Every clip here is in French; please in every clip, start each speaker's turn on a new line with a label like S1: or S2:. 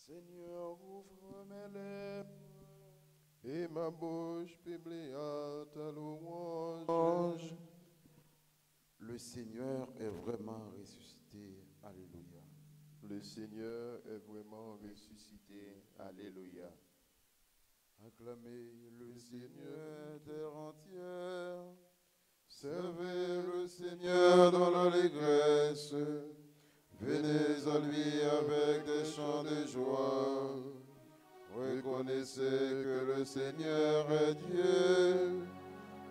S1: Seigneur, ouvre mes lèvres et ma bouche publiera ta louange.
S2: Le Seigneur est vraiment ressuscité. Alléluia.
S1: Le Seigneur est vraiment ressuscité. Alléluia.
S2: Acclamez le Seigneur terre entière.
S1: Servez le Seigneur dans l'allégresse. Venez à lui avec des chants de joie. Reconnaissez que le Seigneur est Dieu.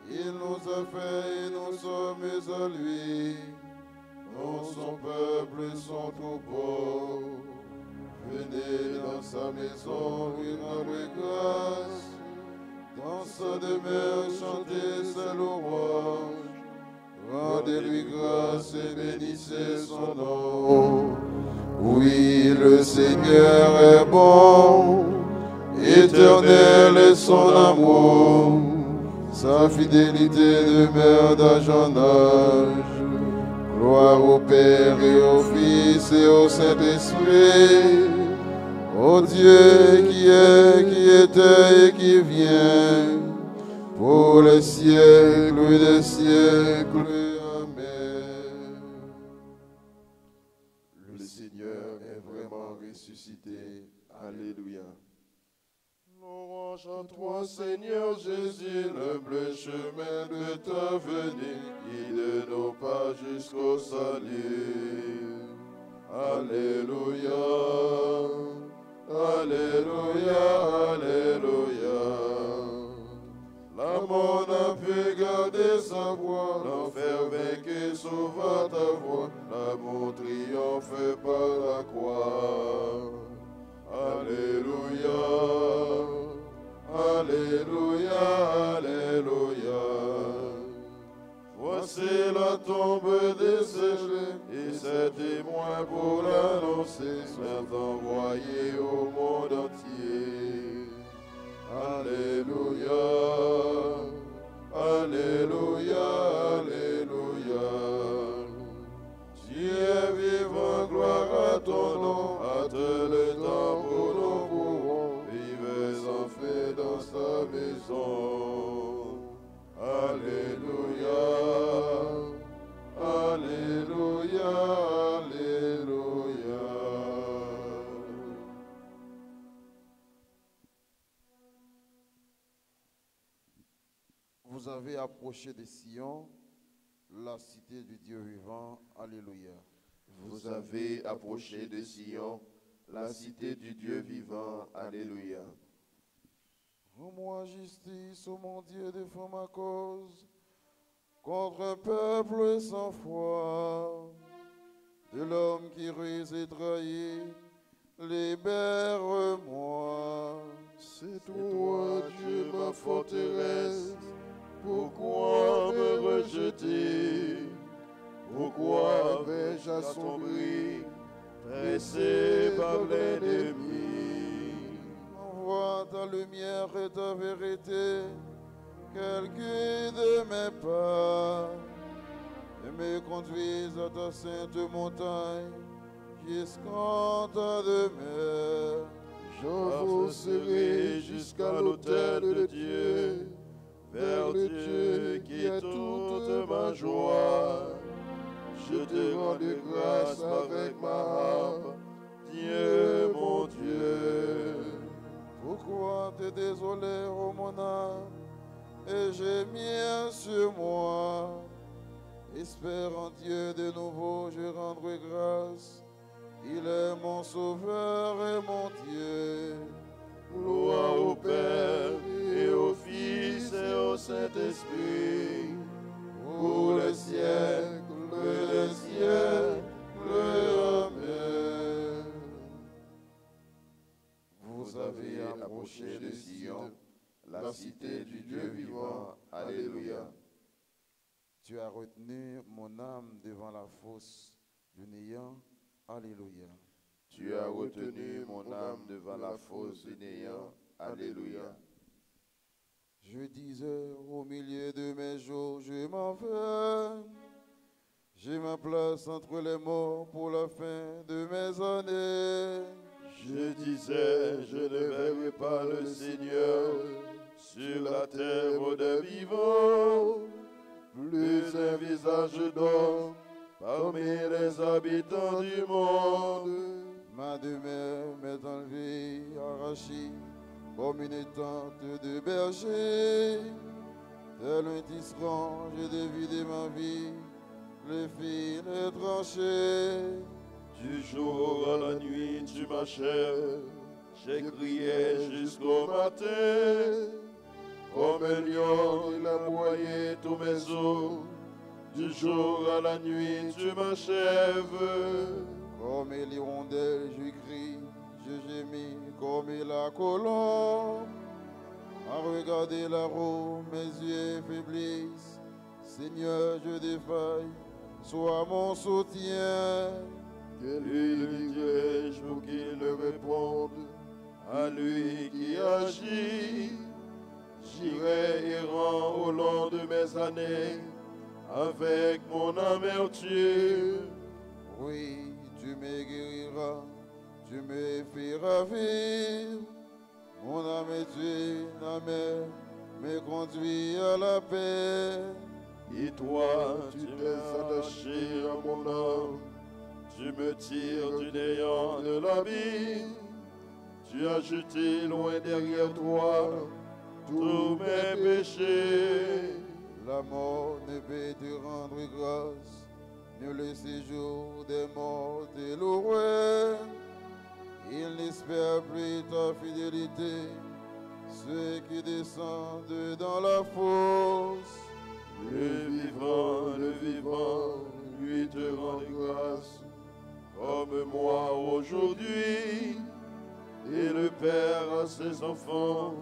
S1: Il nous a fait et nous sommes à lui. Nous, son peuple, son troupeau. Venez dans sa maison, lui rendre grâce. Dans sa demeure, chantez sa louange. Rendez-lui grâce et bénissez son nom. Oui, le Seigneur est bon, éternel est son amour. Sa fidélité demeure d'âge en âge. Gloire au Père et au Fils et au Saint-Esprit, au Dieu qui est, qui était et qui vient, pour les siècles des siècles. Amen. Le Seigneur est vraiment ressuscité. Alléluia. Louange à toi, Seigneur Jésus, le bleu chemin de ta venue, guide nos pas jusqu'au salut. Alléluia, Alléluia, Alléluia. La mort n'a pu garder sa voix, l'enfer vaincu sauva ta voix, l'amour triomphe par la croix. Alléluia, Alléluia, Alléluia. Voici la tombe desséchée et ses témoins pour l'annoncer sont envoyés au monde entier. Alléluia, Alléluia, Alléluia. Tu es vivant, gloire à ton nom, hâte le temps pour nous courons, vivez en paix dans sa maison. Alléluia, Alléluia, Alléluia.
S2: Vous avez approché de Sion, la cité du Dieu vivant. Alléluia.
S1: Vous avez approché de Sion, la cité du Dieu vivant. Alléluia.
S2: Rends-moi justice, ô mon Dieu, défends ma cause contre un peuple sans foi. De l'homme qui ruse et trahit, libère-moi.
S1: C'est toi, Dieu, ma forteresse. Pourquoi me rejeter? Pourquoi vais-je assombri, pressé par l'ennemi?
S2: Envoie ta lumière et ta vérité, qu'elle guide mes pas, et me conduise à ta sainte montagne, jusqu'en ta demeure.
S1: J'avancerai jusqu'à l'autel de Dieu, vers le Dieu qui est toute ma joie. Je te rends de grâce avec ma harpe, Dieu mon Dieu.
S2: Pourquoi t'es désolé, ô mon âme, et gémir sur moi? Espère en Dieu de nouveau, je rendrai grâce. Il est mon sauveur et mon Dieu.
S1: Gloire au Père et au Fils et au Saint-Esprit, pour les siècles des siècles. Amen. Vous avez approché de Sion, la cité du Dieu vivant. Alléluia.
S2: Tu as retenu mon âme devant la fosse du néant. Alléluia.
S1: Tu as retenu mon âme devant la fosse du néant. Alléluia.
S2: Je disais au milieu de mes jours, je m'en vais. J'ai ma place entre les morts pour la fin de mes années.
S1: Je disais, je ne verrai pas le Seigneur sur la terre des vivants. Plus un visage d'homme parmi les habitants du monde.
S2: Ma demeure m'est enlevée, arrachée, comme une tente de berger. Tel un tisserand, j'ai dévidé ma vie, le fil est tranché.
S1: Du jour à la nuit, tu m'achèves. J'ai crié jusqu'au matin. Comme un lion, il a broyé tous mes os. Du jour à la nuit, tu m'achèves.
S2: Comme l'hirondelle, je crie, je gémis comme la colombe. À regarder la roue, mes yeux faiblissent. Seigneur, je défaille, sois mon soutien.
S1: Que lui dirai-je pour qu'il réponde à lui qui agit. J'irai errant au long de mes années avec mon amertume.
S2: Oui, tu me guériras, tu me feras vivre. Mon amertume, amère, me conduit à la paix.
S1: Et toi, tu t'es attaché à mon âme. Tu me tires du néant de l'abîme. Tu as jeté loin derrière toi tous mes péchés.
S2: La mort ne peut te rendre grâce, ni le séjour des morts te louer. Il n'espère plus ta fidélité, ceux qui descendent dans la fosse.
S1: Le vivant, lui te rend grâce, comme moi aujourd'hui. Et le Père à ses enfants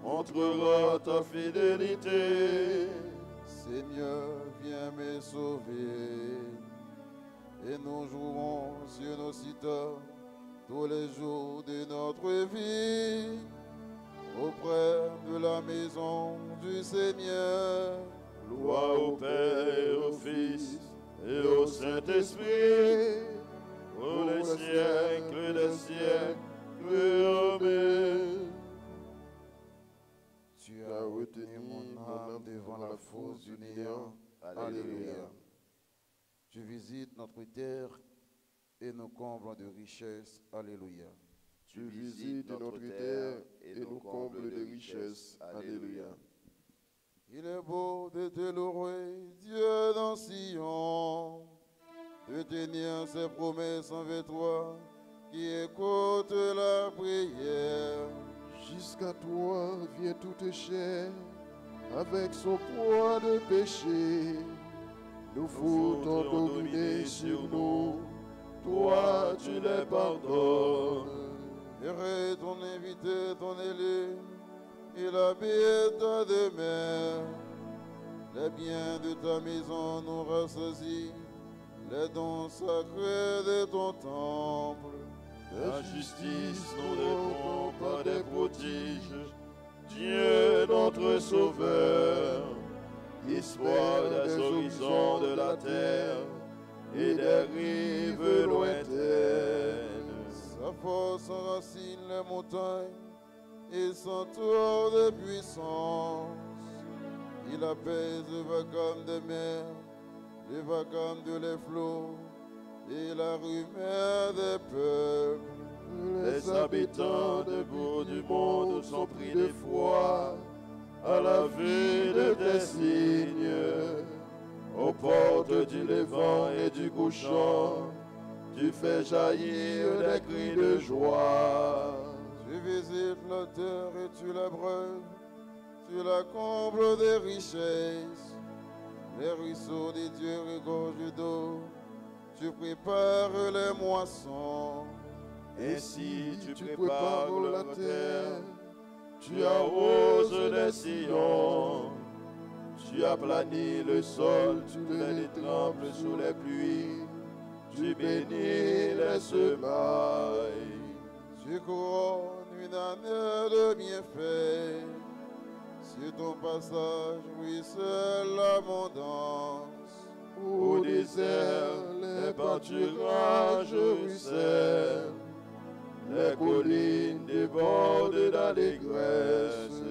S1: montrera ta fidélité.
S2: Seigneur, viens me sauver, et nous jouerons sur nos citas tous les jours de notre vie, auprès de la maison du Seigneur.
S1: Gloire au Père, au Fils et au Saint-Esprit, pour les siècles des siècles. Amen.
S2: Tu as retenu mon âme devant la fosse du néant. Alléluia. Tu visites notre terre et nous combles de richesses. Alléluia.
S1: Tu visites notre terre et nous combles de richesses. Alléluia.
S2: Il est beau de te louer, Dieu dans Sion, de tenir ses promesses envers toi, qui écoute la prière.
S1: Jusqu'à toi vient toute chair, avec son poids de péché. Nous foutons dominer sur nous, toi tu les pardonnes.
S2: Heureux ton invité, ton élu, il habite ta demeure. Les biens de ta maison nous rassasient, les dons sacrés de ton temple.
S1: La justice nous répond par des prodiges, Dieu notre Sauveur, espoir des horizons de la terre et des rives lointaines.
S2: Sa force enracine les montagnes et s'entoure de puissance. Il apaise le vacarme des mers, le vacarme de les flots et la rumeur des peuples.
S1: Les habitants des bouts du monde sont pris de foi à la vue de tes signes. Aux portes du levant et du couchant, tu fais jaillir des cris de joie.
S2: Tu visites la terre et tu la brûles, tu la combles des richesses. Les ruisseaux des dieux regorgent d'eau, tu prépares les moissons.
S1: Ainsi tu prépares la terre, tu arroses les sillons, tu aplanis le sol, tu les trempes sous les pluies, tu bénis les semailles.
S2: Tu couronnes une année de bienfaits, sur ton passage ruisselle l'abondance.
S1: Au désert, les pâturages ruissellent, Les collines débordent d'allégresse.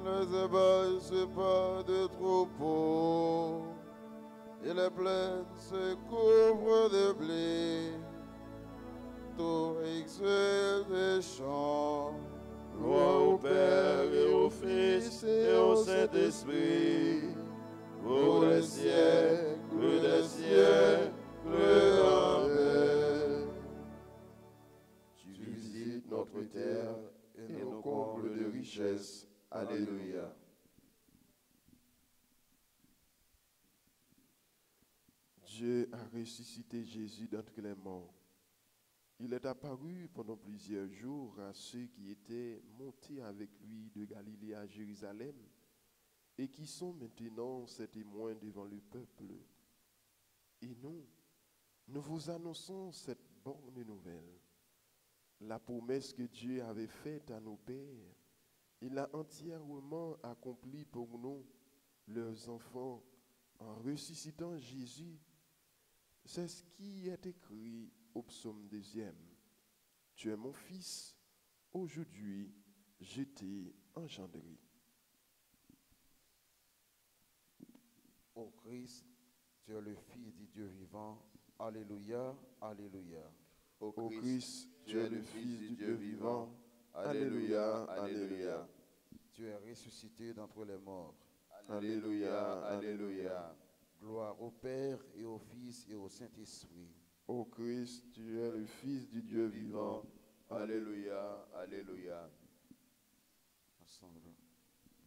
S2: Les ébailles se partent de troupeaux, et les plaines se couvrent de blé. Tout exulte et chante.
S1: Gloire au Père et au Fils et au Saint-Esprit, pour les siècles des siècles. Amen. Tu visites notre terre et nos combles de richesse. Alléluia. Dieu a ressuscité Jésus d'entre les morts. Il est apparu pendant plusieurs jours à ceux qui étaient montés avec lui de Galilée à Jérusalem et qui sont maintenant ses témoins devant le peuple. Et nous vous annonçons cette bonne nouvelle. La promesse que Dieu avait faite à nos pères, il l'a entièrement accomplie pour nous, leurs enfants, en ressuscitant Jésus. C'est ce qui est écrit au psaume 2. Tu es mon fils, aujourd'hui je t'ai engendré.
S2: Ô Christ, tu es le Fils du Dieu vivant. Alléluia, alléluia.
S1: Ô Christ, tu es le Fils du Dieu vivant. Alléluia, alléluia.
S2: Tu es ressuscité d'entre les morts.
S1: Alléluia, alléluia.
S2: Gloire au Père et au Fils et au Saint-Esprit.
S1: Ô Christ, tu es le Fils du Dieu vivant. Alléluia, alléluia.
S2: Ensemble.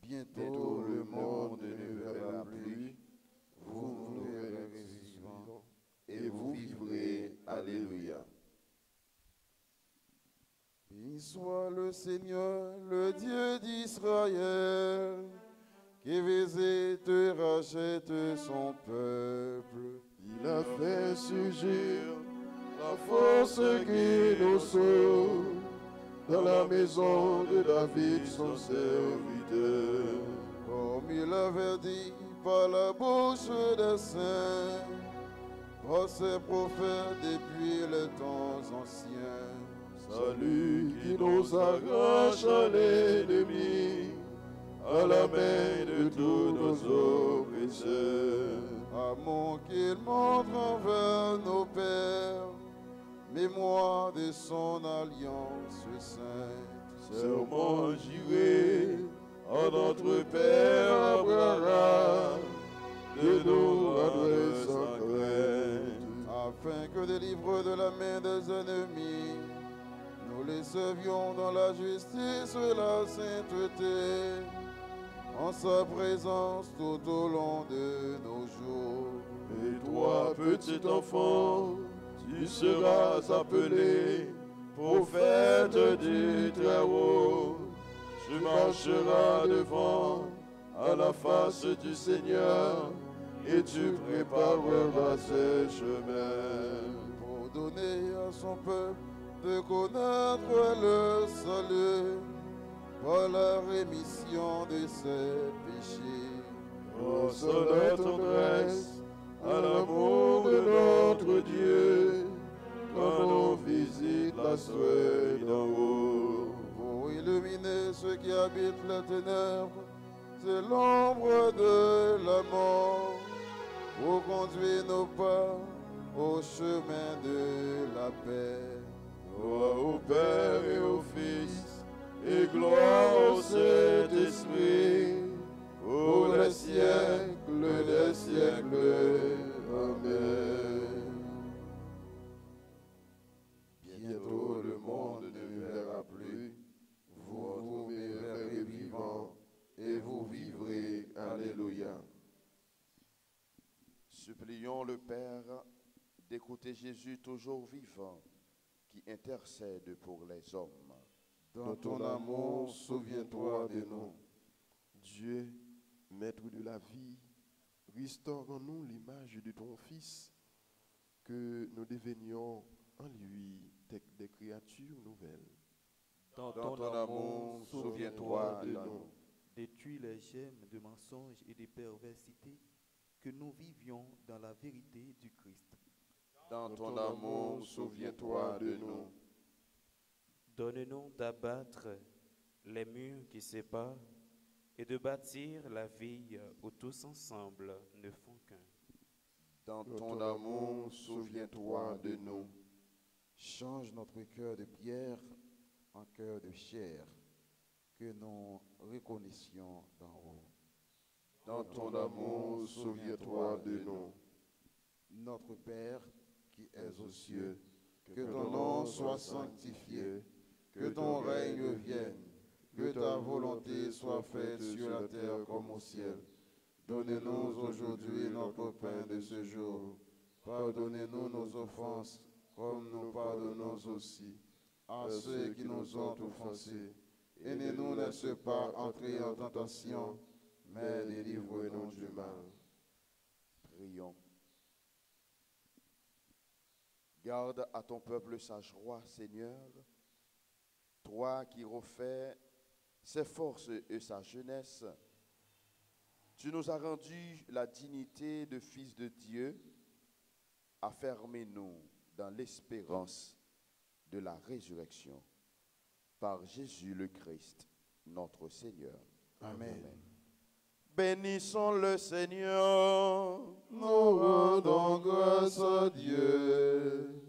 S2: Bientôt le monde ne verra plus. Vous nous verrez vivants
S1: et vous vivrez. Alléluia.
S2: Béni soit le Seigneur, le Dieu d'Israël, qui visite et rachète son peuple.
S1: Il a fait surgir la force qui nous sauve dans la maison de David, son serviteur.
S2: Comme il avait dit par la bouche des saints, par ses prophètes depuis les temps anciens.
S1: Salut qui nous arrache à l'ennemi, à la main de tous nos oppresseurs.
S2: Amour qu'il montre envers nos pères, mémoire de son alliance sainte.
S1: Serment juré à notre Père Abraham, de nous rendre sans crainte,
S2: afin que délivrés de la main des ennemis, nous les servions dans la justice et la sainteté, en sa présence tout au long de nos jours.
S1: Et toi, petit enfant, tu seras appelé prophète du Très-Haut. Tu marcheras devant à la face du Seigneur et tu prépareras ses chemins.
S2: Pour donner à son peuple de connaître le salut par la rémission de ses péchés.
S1: Grâce à la tendresse, à l'amour de notre Dieu, quand on visite la sueur d'en haut.
S2: Pour illuminer ceux qui habitent les ténèbres, c'est l'ombre de la mort, pour conduire nos pas au chemin de la paix.
S1: Gloire au Père et au Fils, et gloire au Saint-Esprit, pour les siècles des siècles. Amen. Bientôt le monde ne me verra plus, vous me verrez vivant, et vous vivrez. Alléluia.
S3: Supplions le Père d'écouter Jésus toujours vivant, qui intercède pour les hommes.
S2: Dans ton amour, souviens-toi de nous.
S1: Dieu, Maître de la vie, restaure en nous l'image de ton Fils, que nous devenions en lui des créatures nouvelles.
S3: Dans ton amour, souviens-toi de nous.
S4: Détruis les gemmes de mensonges et de perversité, que nous vivions dans la vérité du Christ.
S3: Dans ton amour, souviens-toi de nous.
S5: Donne-nous d'abattre les murs qui séparent et de bâtir la vie où tous ensemble ne font qu'un.
S3: Dans ton amour, souviens-toi de nous.
S2: Change notre cœur de pierre en cœur de chair, que nous reconnaissions d'en haut.
S1: Dans ton amour, souviens-toi de nous.
S2: Notre Père qui es aux cieux, que ton nom soit sanctifié, que ton règne vienne, que ta volonté soit faite sur la terre comme au ciel. Donnez-nous aujourd'hui notre pain de ce jour. Pardonnez-nous nos offenses, comme nous pardonnons aussi à ceux qui nous ont offensés. Et ne nous laisse pas entrer en tentation, mais délivre-nous du mal.
S3: Prions. Garde à ton peuple sa joie, Seigneur. Toi qui refais ses forces et sa jeunesse, tu nous as rendu la dignité de fils de Dieu. Affermez-nous dans l'espérance de la résurrection. Par Jésus le Christ, notre Seigneur.
S2: Amen.
S1: Bénissons le Seigneur.
S2: Nous rendons grâce à Dieu.